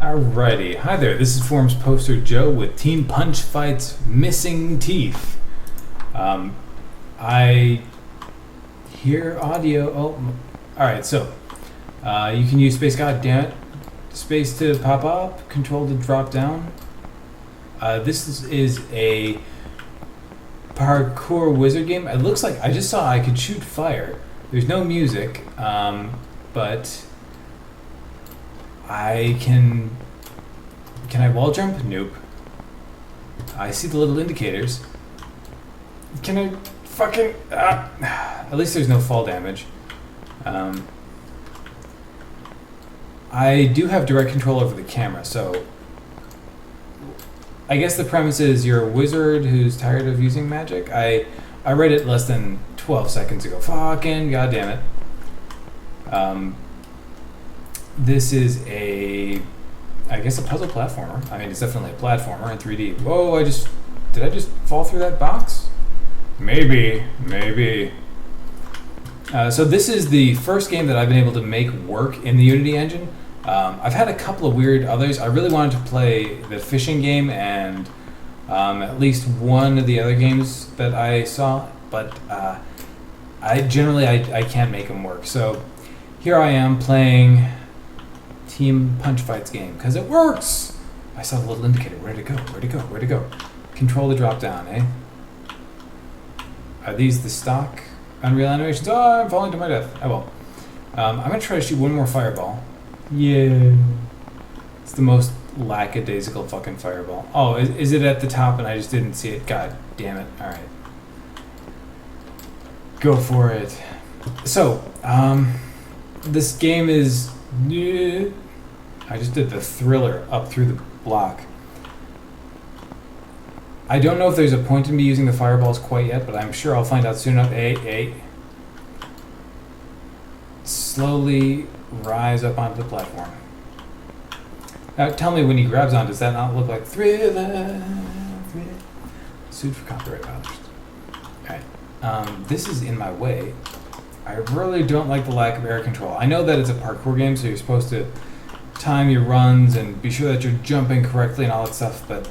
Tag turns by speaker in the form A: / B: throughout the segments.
A: Alrighty, hi there. This is Forums Poster Joe with Team Punch Fight's Missing Teeth. I hear audio. Oh, alright, so you can use space, goddammit, space to pop up, control to drop down. This is a parkour wizard game. It looks like I just saw I could shoot fire. There's no music, but I can I wall jump? Nope. I see the little indicators. Can I fucking... at least there's no fall damage. I do have direct control over the camera, so... I guess the premise is you're a wizard who's tired of using magic. I read it less than 12 seconds ago. Fucking goddamn it. This is I guess a puzzle platformer. I mean, it's definitely a platformer in 3D. Whoa, did I just fall through that box? Maybe. So this is the first game that I've been able to make work in the Unity engine. I've had a couple of weird others. I really wanted to play the fishing game and at least one of the other games that I saw, but I can't make them work. So here I am playing Team Punch Fight's game because it works. I saw the little indicator. Where'd it go? Control the drop down, eh? Are these the stock Unreal animations? Oh, I'm falling to my death. Oh well. I'm gonna try to shoot one more fireball. Yeah. It's the most lackadaisical fucking fireball. Oh, is it at the top and I just didn't see it? God damn it. Alright. Go for it. So, this game is... I just did the thriller up through the block. I don't know if there's a point in me using the fireballs quite yet, but I'm sure I'll find out soon enough. Slowly rise up onto the platform. Now tell me, when he grabs on, does that not look like Thriller? Sued for copyright violations. Alright. This is in my way. I really don't like the lack of air control. I know that it's a parkour game, so you're supposed to time your runs and be sure that you're jumping correctly and all that stuff, but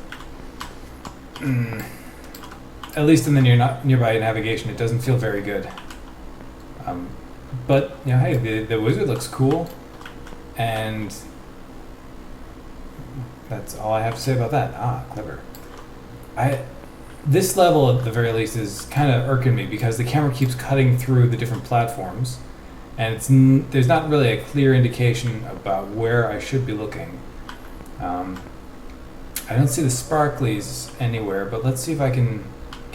A: at least in the nearby navigation, it doesn't feel very good. But, you know, hey, the wizard looks cool, and that's all I have to say about that. Clever. This level, at the very least, is kind of irking me because the camera keeps cutting through the different platforms, and there's not really a clear indication about where I should be looking. I don't see the sparklies anywhere, but let's see if I can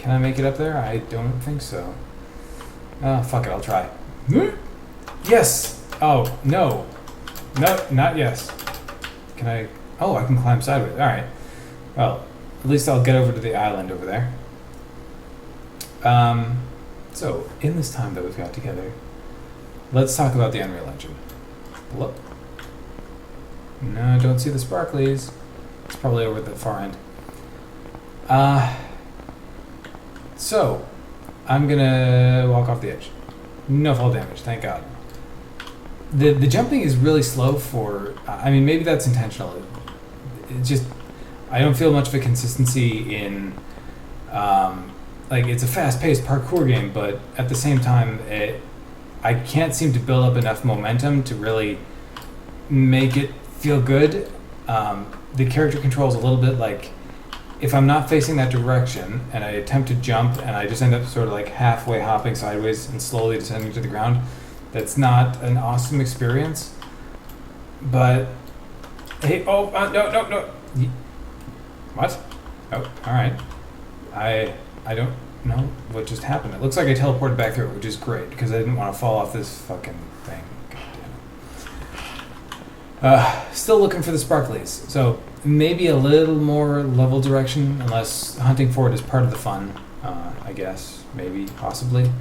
A: I make it up there? I don't think so. Oh, fuck it, I'll try. Yes! Oh, no. No, not yes. Can I... Oh, I can climb sideways. Alright. Well, at least I'll get over to the island over there. So, in this time that we've got together, let's talk about the Unreal Engine. Look. No, I don't see the sparklies. It's probably over at the far end. So, I'm gonna walk off the edge. No fall damage, thank God. The jumping is really slow for... I mean, maybe that's intentional. It's just... I don't feel much of a consistency in... like, it's a fast-paced parkour game, but at the same time, I can't seem to build up enough momentum to really make it feel good. The character controls a little bit like... If I'm not facing that direction, and I attempt to jump, and I just end up sort of like halfway hopping sideways and slowly descending to the ground, that's not an awesome experience. But... Hey, no. What? Oh, alright. I don't know what just happened. It looks like I teleported back through it, which is great, because I didn't want to fall off this fucking thing. Still looking for the sparklies. So, maybe a little more level direction, unless hunting for it is part of the fun, I guess. Maybe, possibly.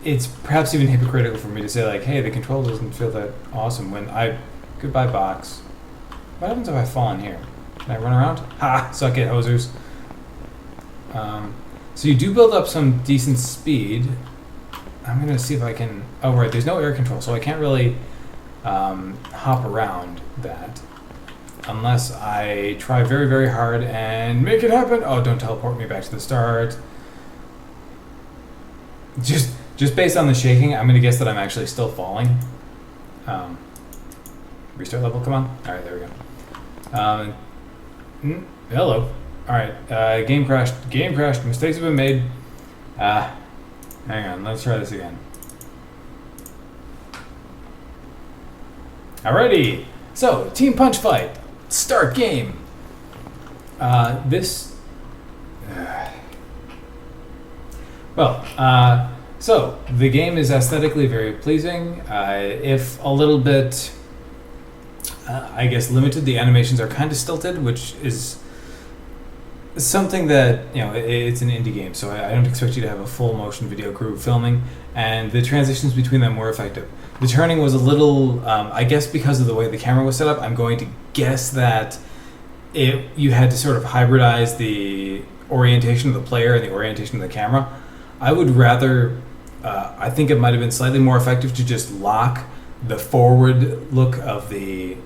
A: It's perhaps even hypocritical for me to say, like, hey, the control doesn't feel that awesome when Goodbye, box. What happens if I fall in here? Can I run around? Ha! Suck it, hosers. So you do build up some decent speed. I'm going to see if I can... Oh, right, there's no air control, so I can't really hop around that. Unless I try very, very hard and make it happen. Oh, don't teleport me back to the start. Just based on the shaking, I'm going to guess that I'm actually still falling. Restart level, come on. All right, there we go. Hello. All right, game crashed. Game crashed. Mistakes have been made. Hang on, let's try this again. Alrighty. So, team punch fight. Start game. So the game is aesthetically very pleasing. If a little bit, I guess, limited. The animations are kind of stilted, which is something that, it's an indie game, so I don't expect you to have a full motion video crew filming, and the transitions between them were effective. The turning was a little, I guess because of the way the camera was set up, I'm going to guess that you had to sort of hybridize the orientation of the player and the orientation of the camera. I would rather, I think it might have been slightly more effective to just lock the forward look of the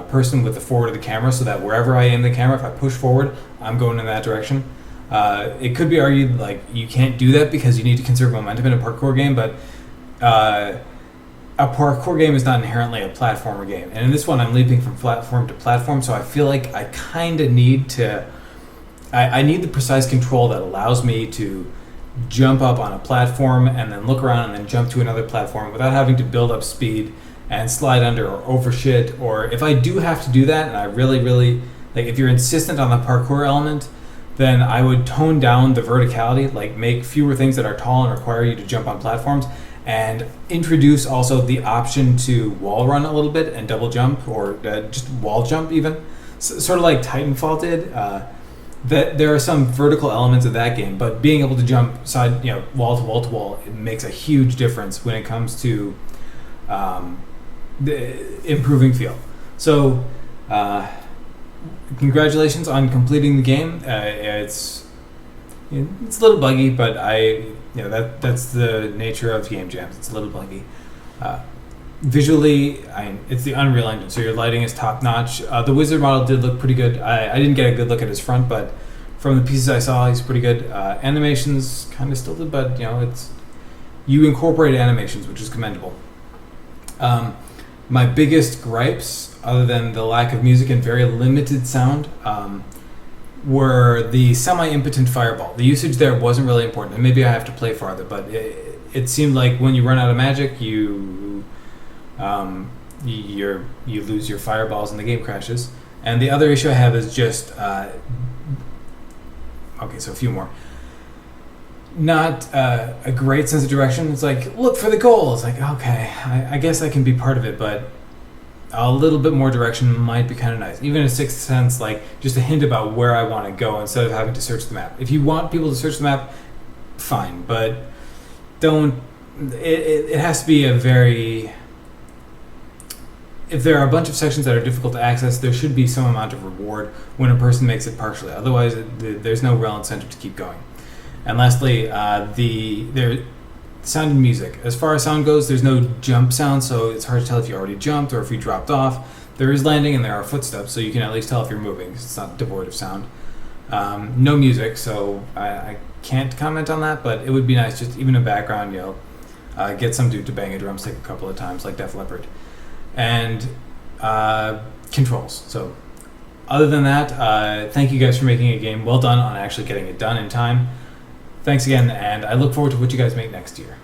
A: person with the forward of the camera, so that wherever I aim the camera, if I push forward, I'm going in that direction. It could be argued like you can't do that because you need to conserve momentum in a parkour game, but a parkour game is not inherently a platformer game. And in this one, I'm leaping from platform to platform, so I feel like I kind of need to... I need the precise control that allows me to jump up on a platform and then look around and then jump to another platform without having to build up speed and slide under or over shit. Or if I do have to do that, and I really, really... Like, if you're insistent on the parkour element, then I would tone down the verticality, like make fewer things that are tall and require you to jump on platforms, and introduce also the option to wall run a little bit and double jump, or just wall jump even. Sort of like Titanfall did. That there are some vertical elements of that game, but being able to jump side, wall to wall to wall, it makes a huge difference when it comes to the improving feel. So, congratulations on completing the game. It's a little buggy, but that's the nature of game jams. It's a little buggy. Visually, it's the Unreal Engine, so your lighting is top notch. The Wizard model did look pretty good. I didn't get a good look at his front, but from the pieces I saw, he's pretty good. Animations kind of stilted, but you incorporate animations, which is commendable. My biggest gripes, other than the lack of music and very limited sound, were the semi-impotent fireball. The usage there wasn't really important, and maybe I have to play farther, but it seemed like when you run out of magic, you lose your fireballs and the game crashes. And the other issue I have is just so a few more. Not a great sense of direction. It's like, look for the goal. It's like, okay, I guess I can be part of it, but a little bit more direction might be kind of nice. Even a Sixth Sense, like just a hint about where I want to go instead of having to search the map. If you want people to search the map, fine, but don't. It has to be a very... If there are a bunch of sections that are difficult to access, there should be some amount of reward when a person makes it partially. Otherwise, there's no real incentive to keep going. And lastly, the sound and music. As far as sound goes, there's no jump sound, so it's hard to tell if you already jumped or if you dropped off. There is landing and there are footsteps, so you can at least tell if you're moving. It's not devoid of sound. No music, so I can't comment on that, but it would be nice just even in background, get some dude to bang a drumstick a couple of times like Def Leppard. And controls. So other than that, thank you guys for making a game. Well done on actually getting it done in time. Thanks again, and I look forward to what you guys make next year.